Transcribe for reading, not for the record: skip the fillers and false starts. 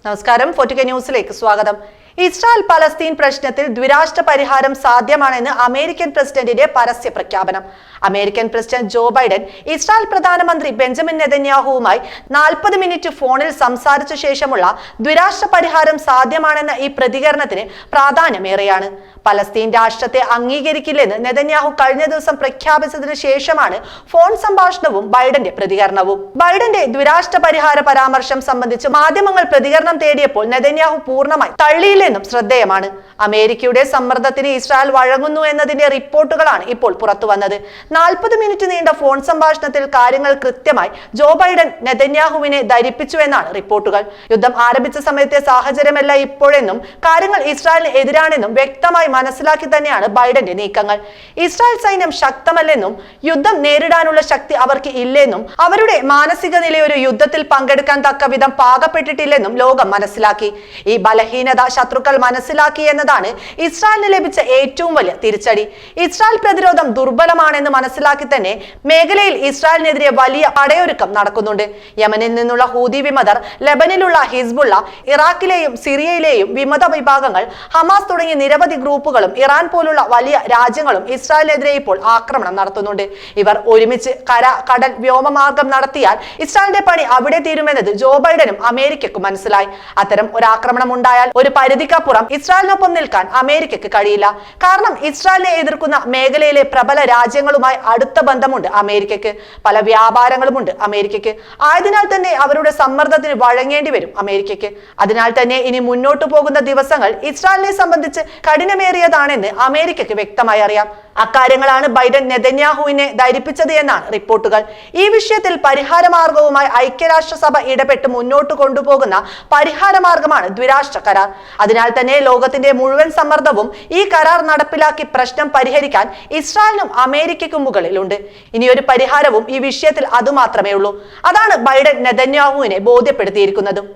നമസ്കാരം, 4K ന്യൂസിലേക്ക് സ്വാഗതം. ഇസ്രായേൽ പലസ്തീൻ പ്രശ്നത്തിൽ ദ്വിരാഷ്ട്ര പരിഹാരം സാധ്യമാണെന്ന് അമേരിക്കൻ പ്രസിഡന്റിന്റെ പരസ്യ പ്രഖ്യാപനം. American president Joe Biden Israel പ്രധാനമന്ത്രി ബെഞ്ചമിൻ നെതന്യാഹുവുമായി 40 മിനിറ്റ് ഫോണിൽ സംസാരിച്ച ശേഷമുള്ള ദ്വിരാഷ്ട്ര പരിഹാരം സാധ്യമാണെന്ന ഈ പ്രതികരണത്തിന് പ്രാധാന്യമേറെയാണ്. പലസ്തീൻ രാഷ്ട്രത്തെ അംഗീകരിക്കില്ലെന്ന് നെതന്യാഹു കഴിഞ്ഞ ദിവസം പ്രഖ്യാപിച്ചതിന് ശേഷമാണ് ഫോൺ സംഭാഷണവും ബൈഡന്റെ പ്രതികരണവും. ബൈഡന്റെ ദ്വിരാഷ്ട്ര പരിഹാര പരാമർശം സംബന്ധിച്ച് മാധ്യമങ്ങൾ പ്രതികരണം തേടിയപ്പോൾ നെതന്യാഹു പൂർണ്ണമായി തള്ളിയില്ലെന്നും ശ്രദ്ധേയമാണ്. അമേരിക്കയുടെ സമ്മർദ്ദത്തിന് ഇസ്രായേൽ വഴങ്ങുന്നു എന്നതിന്റെ റിപ്പോർട്ടുകളാണ് ഇപ്പോൾ പുറത്തുവന്നത്. 40 മിനിറ്റ് നീണ്ട ഫോൺ സംഭാഷണത്തിൽ കാര്യങ്ങൾ കൃത്യമായി ജോ ബൈഡൻ നെതന്യാഹുവിനെ ധരിപ്പിച്ചു എന്നാണ് റിപ്പോർട്ടുകൾ. യുദ്ധം ആരംഭിച്ച സമയത്തെ സാഹചര്യമല്ല ഇപ്പോഴെന്നും കാര്യങ്ങൾ ഇസ്രായേലിന് എതിരാണെന്നും വ്യക്തമായി മനസ്സിലാക്കി തന്നെയാണ് ബൈഡന്റെ നീക്കങ്ങൾ. ഇസ്രായേൽ സൈന്യം ശക്തമല്ലെന്നും യുദ്ധം നേരിടാനുള്ള ശക്തി അവർക്ക് ഇല്ലെന്നും അവരുടെ മാനസിക നില ഒരു യുദ്ധത്തിൽ പങ്കെടുക്കാൻ തക്ക വിധം പാകപ്പെട്ടിട്ടില്ലെന്നും ലോകം മനസ്സിലാക്കി. ഈ ബലഹീനത ശത്രുക്കൾ മനസ്സിലാക്കി എന്നതാണ് ഇസ്രായേലിന് ലഭിച്ച ഏറ്റവും വലിയ തിരിച്ചടി. ഇസ്രായേൽ പ്രതിരോധം ദുർബലമാണെന്ന് മനസ്സിലാക്കി തന്നെ മേഖലയിൽ ഇസ്രായേലിനെതിരെ വലിയ പടയൊരുക്കം നടക്കുന്നുണ്ട്. യമനിൽ നിന്നുള്ള ഹൂതി വിമതർ, ലെബനിലുള്ള ഹിസ്ബുള്ള, ഇറാഖിലെയും സിറിയയിലെയും വിമത വിഭാഗങ്ങൾ, ഹമാസ് തുടങ്ങിയ നിരവധി ഗ്രൂപ്പുകളും ഇറാൻ പോലുള്ള വലിയ രാജ്യങ്ങളും ഇസ്രായേലിനെതിരെ ഇപ്പോൾ ആക്രമണം നടത്തുന്നുണ്ട്. ഇവർ ഒരുമിച്ച് കര, കടൽ, വ്യോമമാർഗം നടത്തിയാൽ ഇസ്രായേലിന്റെ പണി അവിടെ തീരുമെന്നത് ജോ ബൈഡനും അമേരിക്കക്കും മനസ്സിലായി. അത്തരം ഒരു ആക്രമണം ഉണ്ടായാൽ ഒരു പരിധിക്കപ്പുറം ഇസ്രായേലിനൊപ്പം നിൽക്കാൻ അമേരിക്കക്ക് കഴിയില്ല. കാരണം ഇസ്രായേലിനെ എതിർക്കുന്ന മേഖലയിലെ പ്രബല രാജ്യങ്ങളുമായി അടുത്ത ബന്ധമുണ്ട് അമേരിക്കക്ക്. പല വ്യാപാരങ്ങളുമുണ്ട് അമേരിക്കക്ക്. ആയതിനാൽ തന്നെ അവരുടെ സമ്മർദ്ദത്തിന് വഴങ്ങേണ്ടി വരും അമേരിക്കക്ക്. അതിനാൽ തന്നെ ഇനി മുന്നോട്ടു പോകുന്ന ദിവസങ്ങൾ ഇസ്രായേലിനെ സംബന്ധിച്ച് കഠിനമേറിയതാണെന്ന് അമേരിക്കക്ക് വ്യക്തമായി അറിയാം. അക്കാര്യങ്ങളാണ് ബൈഡൻ നെതന്യാഹുവിനെ ധരിപ്പിച്ചത് എന്നാണ് റിപ്പോർട്ടുകൾ. ഈ വിഷയത്തിൽ പരിഹാരമാർഗവുമായി ഐക്യരാഷ്ട്രസഭ ഇടപെട്ട് മുന്നോട്ട് കൊണ്ടുപോകുന്ന പരിഹാരമാർഗമാണ് ദ്വിരാഷ്ട്ര കരാർ. അതിനാൽ തന്നെ ലോകത്തിന്റെ മുഴുവൻ സമ്മർദ്ദവും ഈ കരാർ നടപ്പിലാക്കി പ്രശ്നം പരിഹരിക്കാൻ ഇസ്രായേലിനും അമേരിക്കയ്ക്കും മുകളിലുണ്ട്. ഇനിയൊരു പരിഹാരവും ഈ വിഷയത്തിൽ അതുമാത്രമേ ഉള്ളൂ. അതാണ് ബൈഡൻ നെതന്യാഹുവിനെ ബോധ്യപ്പെടുത്തിയിരിക്കുന്നതും.